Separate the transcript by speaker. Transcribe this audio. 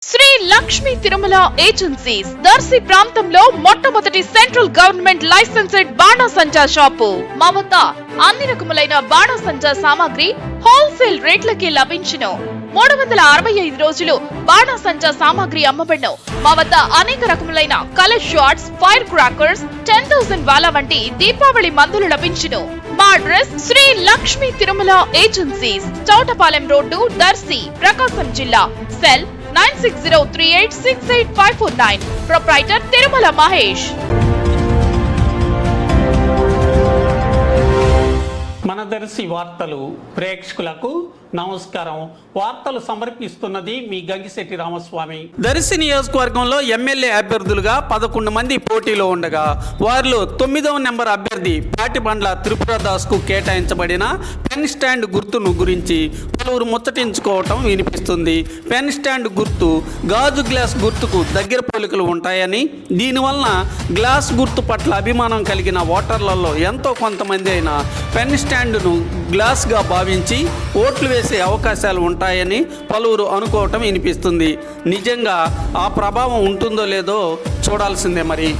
Speaker 1: Shri Lakshmi Tirumala agencies Darsi ప్రాంతంలో మొట్టమొదటి central government licensed బాణాసంచా shop. మా వద్ద అన్ని రకములైన బాణాసంచా సామాగ్రి హోల్సేల్ రేట్లకి లభించును. 365 రోజులు బాణాసంచా సామాగ్రి అమ్మబడును. మా వద్ద అనేక రకములైన కలర్ షాట్స్, ఫైర్ క్రాకర్స్, 10,000 వాలా వంటి దీపావళి మందులు లభించును. మా address Sri Lakshmi Tirumala agencies, Chowtapalem road, Darsi, Prakasam జిల్లా. సెల్ 9603868549. ప్రొప్రైటర్ తిరుమల మహేష్.
Speaker 2: మన దర్శి వార్తలు ప్రేక్షకులకు నమస్కారం. వార్తలు సమర్పిస్తున్నది మీ గంగిశెట్టి రామస్వామి. దర్శి నియోజకవర్గంలో ఎమ్మెల్యే అభ్యర్థులుగా 11 మంది పోటీలో ఉండగా వారిలో 9వ నెంబర్ అభ్యర్థి పాటిబండ్ల త్రిపురదాస్ కు కేటాయించబడిన పెన్ స్టాండ్ గుర్తును గురించి పలువురు ముచ్చటించుకోవటం వినిపిస్తుంది. పెన్ స్టాండ్ గుర్తు గాజు గ్లాస్ గుర్తుకు దగ్గర పోలికలు ఉంటాయని, దీనివలన గ్లాస్ గుర్తు పట్ల అభిమానం కలిగిన ఓటర్లలో ఎంతో కొంతమంది అయినా పెన్ స్టాండ్ను గ్లాస్గా భావించి ఓట్లు వేసే అవకాశాలు ఉంటాయని పలువురు అనుకోవటం వినిపిస్తుంది. నిజంగా ఆ ప్రభావం ఉంటుందో లేదో చూడాల్సిందే మరి.